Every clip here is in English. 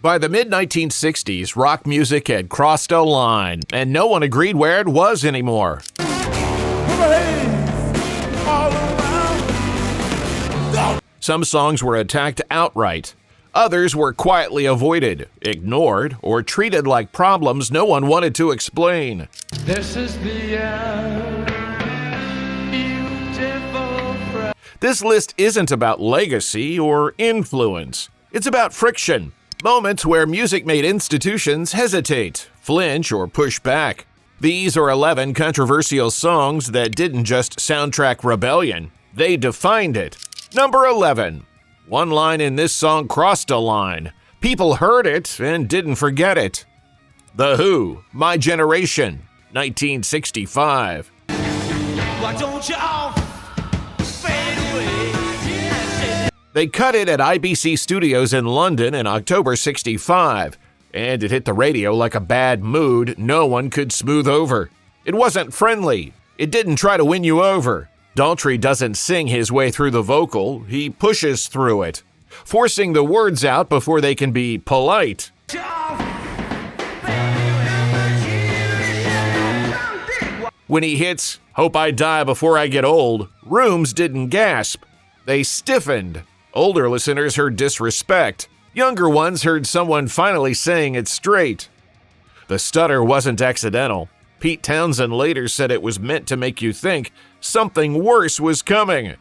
By the mid-1960s, rock music had crossed a line, and no one agreed where it was anymore. Some songs were attacked outright. Others were quietly avoided, ignored, or treated like problems no one wanted to explain. This is the end. Beautiful. This list isn't about legacy or influence. It's about friction. Moments where music made institutions hesitate, flinch, or push back. These are 11 controversial songs that didn't just soundtrack rebellion, they defined it. Number 11. One line in this song crossed a line. People heard it and didn't forget it. The Who, My Generation, 1965. Why don't you all fade away? They cut it at IBC Studios in London in October 65, and it hit the radio like a bad mood no one could smooth over. It wasn't friendly. It didn't try to win you over. Daltrey doesn't sing his way through the vocal, he pushes through it, forcing the words out before they can be polite. When he hits, "Hope I Die Before I Get Old," rooms didn't gasp. They stiffened. Older listeners heard disrespect. Younger ones heard someone finally saying it straight. The stutter wasn't accidental. Pete Townsend later said it was meant to make you think something worse was coming.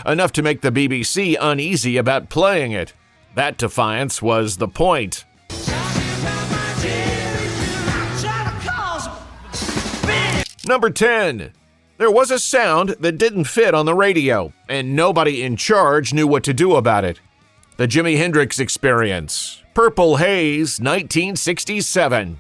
Enough to make the BBC uneasy about playing it. That defiance was the point. Number 10. There was a sound that didn't fit on the radio, and nobody in charge knew what to do about it. The Jimi Hendrix Experience. Purple Haze, 1967.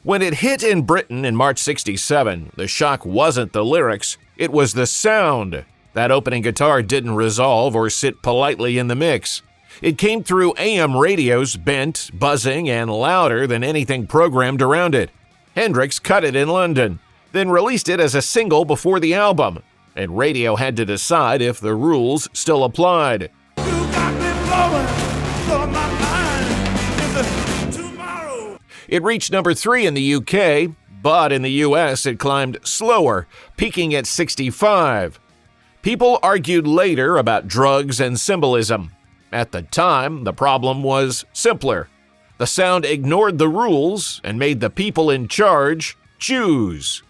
When it hit in Britain in March 67, the shock wasn't the lyrics, it was the sound. That opening guitar didn't resolve or sit politely in the mix. It came through AM radios, bent, buzzing, and louder than anything programmed around it. Hendrix cut it in London, then released it as a single before the album, and radio had to decide if the rules still applied. It reached number 3 in the UK, but in the US it climbed slower, peaking at 65. People argued later about drugs and symbolism. At the time, the problem was simpler. The sound ignored the rules and made the people in charge choose.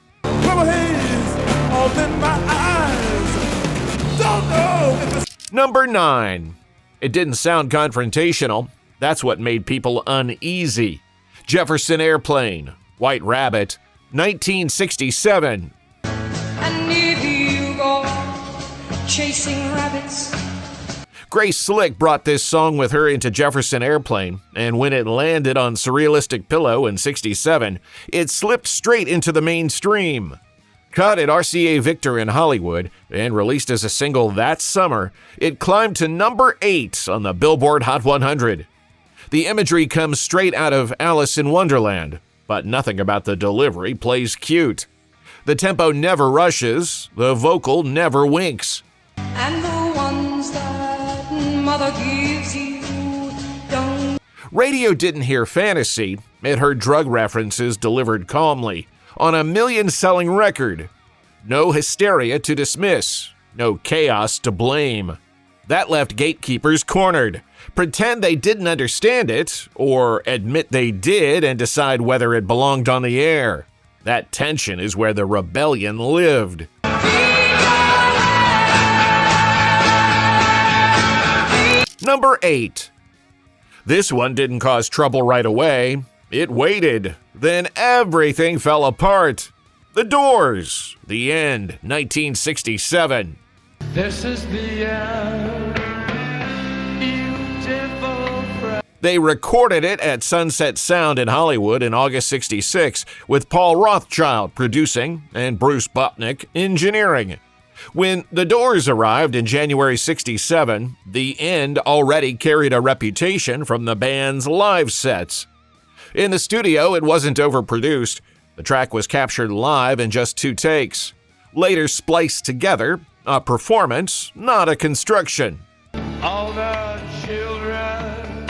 Number 9. It didn't sound confrontational. That's what made people uneasy. Jefferson Airplane, White Rabbit, 1967. And if you go chasing rabbits. Grace Slick brought this song with her into Jefferson Airplane, and when it landed on Surrealistic Pillow in 67, it slipped straight into the mainstream. Cut at RCA Victor in Hollywood and released as a single that summer, it climbed to number 8 on the Billboard Hot 100. The imagery comes straight out of Alice in Wonderland, but nothing about the delivery plays cute. The tempo never rushes, the vocal never winks. And the ones that mother gives you don't. Radio didn't hear fantasy, it heard drug references delivered calmly, on a million-selling record. No hysteria to dismiss, no chaos to blame. That left gatekeepers cornered. Pretend they didn't understand it, or admit they did and decide whether it belonged on the air. That tension is where the rebellion lived. Number 8. This one didn't cause trouble right away. It waited. Then everything fell apart. The Doors, The End, 1967. This is the end. Beautiful friend. They recorded it at Sunset Sound in Hollywood in August 66, with Paul Rothchild producing and Bruce Botnick engineering. When The Doors arrived in January 67, The End already carried a reputation from the band's live sets. In the studio, it wasn't overproduced. The track was captured live in just 2 takes. Later spliced together, a performance, not a construction. All the children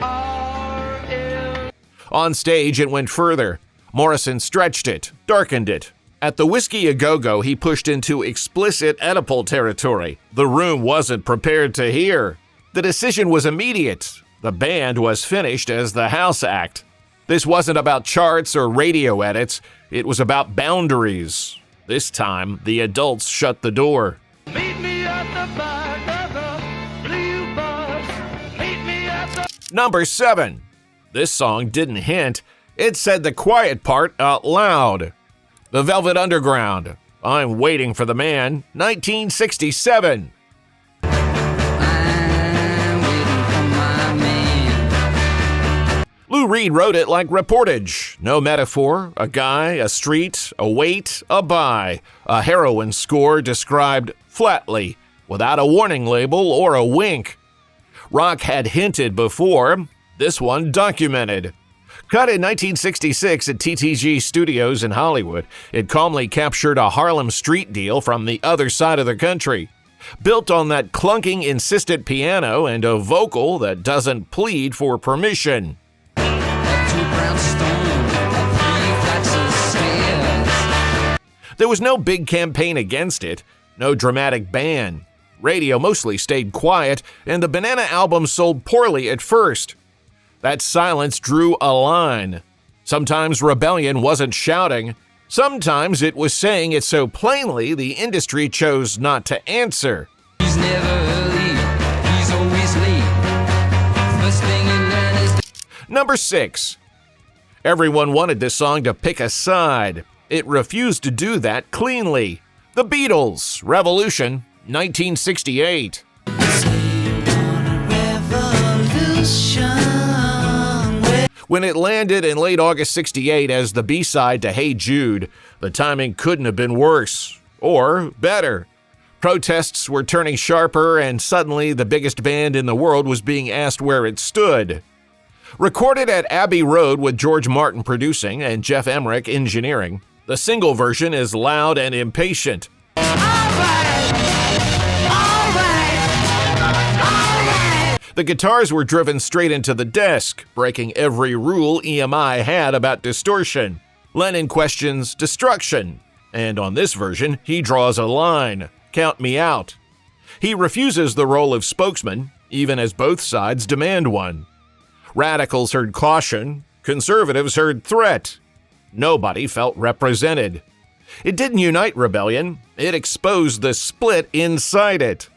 are ill. On stage, it went further. Morrison stretched it, darkened it. At the Whiskey A Go-Go, he pushed into explicit Oedipal territory. The room wasn't prepared to hear. The decision was immediate. The band was finished as the house act. This wasn't about charts or radio edits. It was about boundaries. This time, the adults shut the door. Meet me at the back of the blue bus. Meet me at the... Number 7. This song didn't hint. It said the quiet part out loud. The Velvet Underground, I'm Waiting for the Man, 1967. Lou Reed wrote it like reportage. No metaphor, a guy, a street, a wait, a buy. A heroin score described flatly, without a warning label or a wink. Rock had hinted before, this one documented. Cut in 1966 at TTG Studios in Hollywood, it calmly captured a Harlem street deal from the other side of the country. Built on that clunking, insistent piano and a vocal that doesn't plead for permission. There was no big campaign against it, no dramatic ban. Radio mostly stayed quiet, and the Banana album sold poorly at first. That silence drew a line. Sometimes rebellion wasn't shouting. Sometimes it was saying it so plainly the industry chose not to answer. He's never early, he's always late. First thing you learn is... Number 6. Everyone wanted this song to pick a side. It refused to do that cleanly. The Beatles, Revolution, 1968. When it landed in late August 68 as the B-side to Hey Jude, the timing couldn't have been worse. Or better. Protests were turning sharper, and suddenly the biggest band in the world was being asked where it stood. Recorded at Abbey Road with George Martin producing and Jeff Emmerich engineering, the single version is loud and impatient. The guitars were driven straight into the desk, breaking every rule EMI had about distortion. Lennon questions destruction, and on this version, he draws a line, count me out. He refuses the role of spokesman, even as both sides demand one. Radicals heard caution, conservatives heard threat. Nobody felt represented. It didn't unite rebellion, it exposed the split inside it.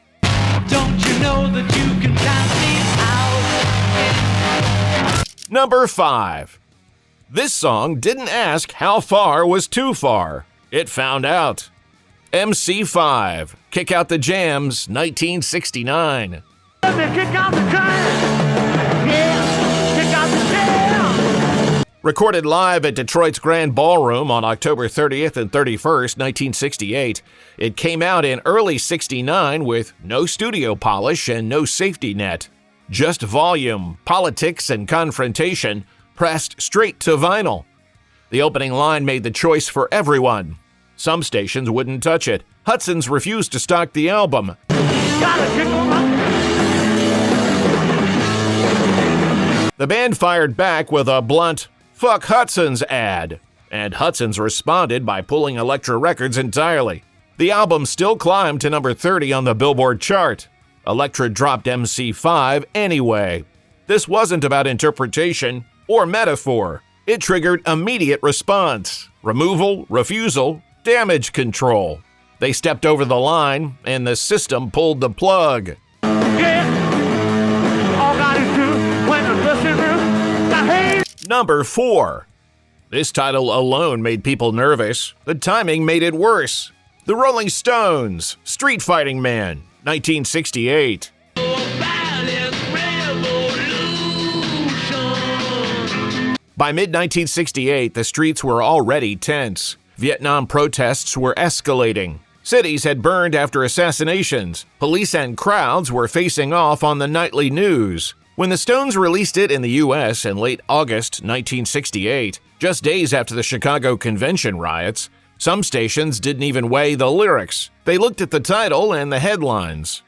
Don't you know that you can count me out? Number 5. This song didn't ask how far was too far. It found out. MC5, Kick Out the Jams, 1969. Let me kick out the jam. Yeah, kick out the jam. Recorded live at Detroit's Grand Ballroom on October 30th and 31st, 1968, it came out in early '69 with no studio polish and no safety net. Just volume, politics, and confrontation pressed straight to vinyl. The opening line made the choice for everyone. Some stations wouldn't touch it. Hudson's refused to stock the album. The band fired back with a blunt, "Fuck Hudson's" ad, and Hudson's responded by pulling Elektra Records entirely. The album still climbed to number 30 on the Billboard chart. Elektra dropped MC5 anyway. This wasn't about interpretation or metaphor. It triggered immediate response, removal, refusal, damage control. They stepped over the line, and the system pulled the plug. Yeah, all gotta do when I'm listening to the hate. Number 4. This title alone made people nervous. The timing made it worse. The Rolling Stones, Street Fighting Man, 1968. By mid-1968, the streets were already tense. Vietnam protests were escalating. Cities had burned after assassinations. Police and crowds were facing off on the nightly news. When the Stones released it in the U.S. in late August 1968, Just days after the Chicago Convention riots, some stations didn't even weigh the lyrics. They looked at the title and the headlines.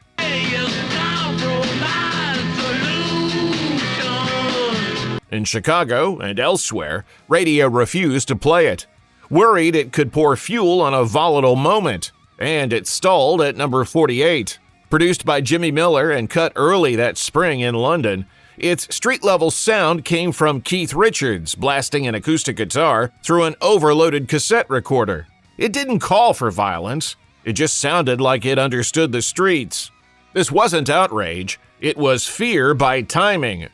In Chicago and elsewhere, radio refused to play it, worried it could pour fuel on a volatile moment, and it stalled at number 48. Produced by Jimmy Miller and cut early that spring in London, its street-level sound came from Keith Richards blasting an acoustic guitar through an overloaded cassette recorder. It didn't call for violence, it just sounded like it understood the streets. This wasn't outrage, it was fear by timing.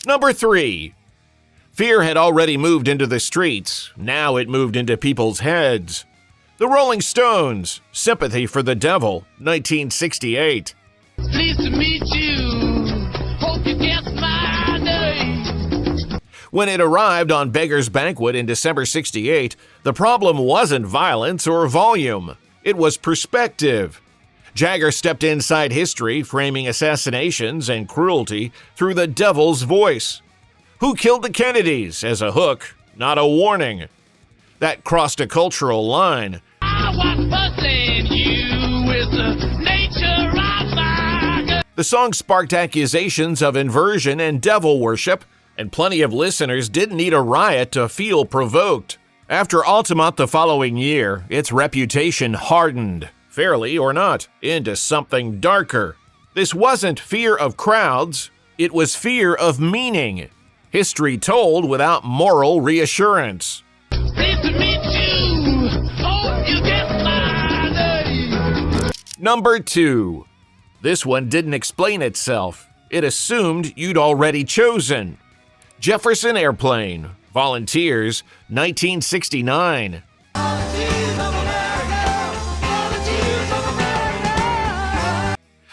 Number 3. Fear had already moved into the streets, now it moved into people's heads. The Rolling Stones, Sympathy for the Devil, 1968. Pleased to meet you. Hope you guess my name. When it arrived on Beggar's Banquet in December 68, the problem wasn't violence or volume, it was perspective. Jagger stepped inside history, framing assassinations and cruelty through the devil's voice. Who killed the Kennedys as a hook, not a warning. That crossed a cultural line. I was fussing you with the nature of my... The song sparked accusations of inversion and devil worship, and plenty of listeners didn't need a riot to feel provoked. After Altamont the following year, its reputation hardened, fairly or not, into something darker. This wasn't fear of crowds, it was fear of meaning. History told without moral reassurance. Pleased to meet you. Hope you guess my name. Number 2. This one didn't explain itself. It assumed you'd already chosen. Jefferson Airplane, Volunteers, 1969.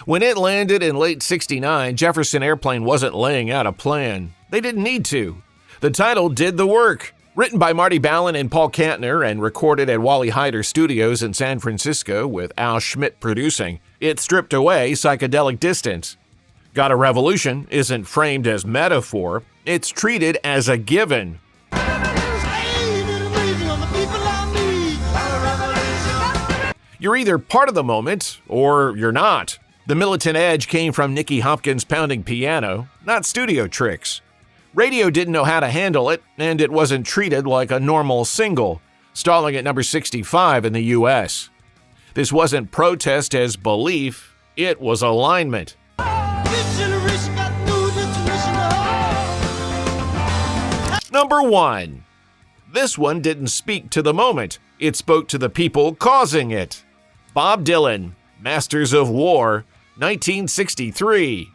When it landed in late 69, Jefferson Airplane wasn't laying out a plan. They didn't need to. The title did the work. Written by Marty Balin and Paul Kantner and recorded at Wally Heider Studios in San Francisco with Al Schmidt producing, it stripped away psychedelic distance. Got a Revolution isn't framed as metaphor, it's treated as a given. You're either part of the moment or you're not. The militant edge came from Nicky Hopkins pounding piano, not studio tricks. Radio didn't know how to handle it, and it wasn't treated like a normal single, stalling at number 65 in the US. This wasn't protest as belief, it was alignment. Number 1. This one didn't speak to the moment, it spoke to the people causing it. Bob Dylan, Masters of War, 1963.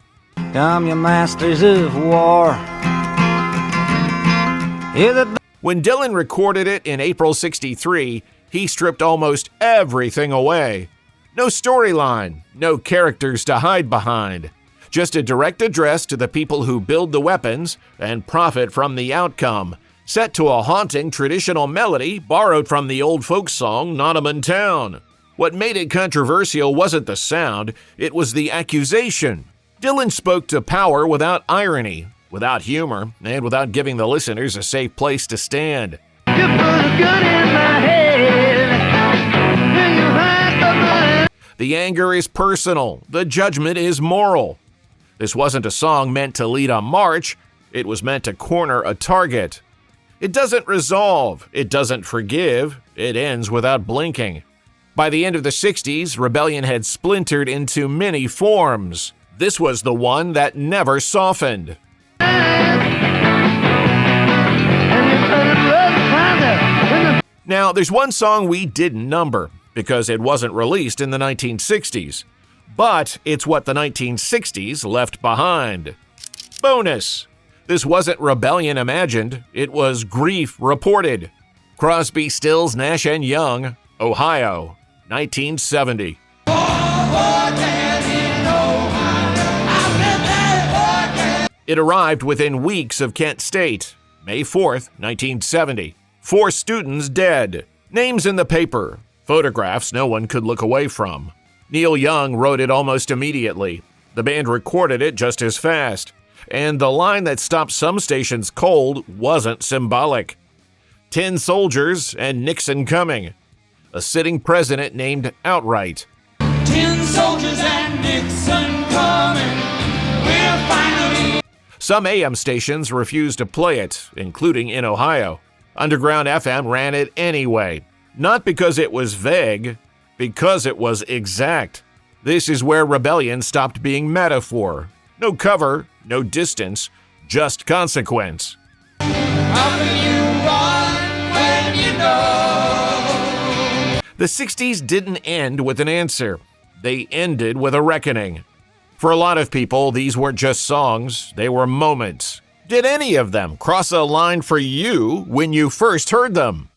Come, you masters of war. When Dylan recorded it in April 63, he stripped almost everything away. No storyline, no characters to hide behind. Just a direct address to the people who build the weapons and profit from the outcome, set to a haunting traditional melody borrowed from the old folk song Nonaman Town. What made it controversial wasn't the sound, it was the accusation. Dylan spoke to power without irony, without humor, and without giving the listeners a safe place to stand. You put a gun in my head. And you hide the money. The anger is personal, the judgment is moral. This wasn't a song meant to lead a march, it was meant to corner a target. It doesn't resolve, it doesn't forgive, it ends without blinking. By the end of the 60s, rebellion had splintered into many forms. This was the one that never softened. Now, there's one song we didn't number, because it wasn't released in the 1960s. But it's what the 1960s left behind. Bonus! This wasn't rebellion imagined, it was grief reported. Crosby, Stills, Nash & Young, Ohio, 1970. It arrived within weeks of Kent State, May 4th, 1970. 4 students dead. Names in the paper. Photographs no one could look away from. Neil Young wrote it almost immediately. The band recorded it just as fast. And the line that stopped some stations cold wasn't symbolic. 10 soldiers and Nixon coming. A sitting president named outright. 10 soldiers and Nixon coming. We're finally. Some AM stations refused to play it, including in Ohio. Underground FM ran it anyway. Not because it was vague, because it was exact. This is where rebellion stopped being metaphor. No cover, no distance, just consequence. How can you run when you know? The 60s didn't end with an answer. They ended with a reckoning. For a lot of people, these weren't just songs, they were moments. Did any of them cross a line for you when you first heard them?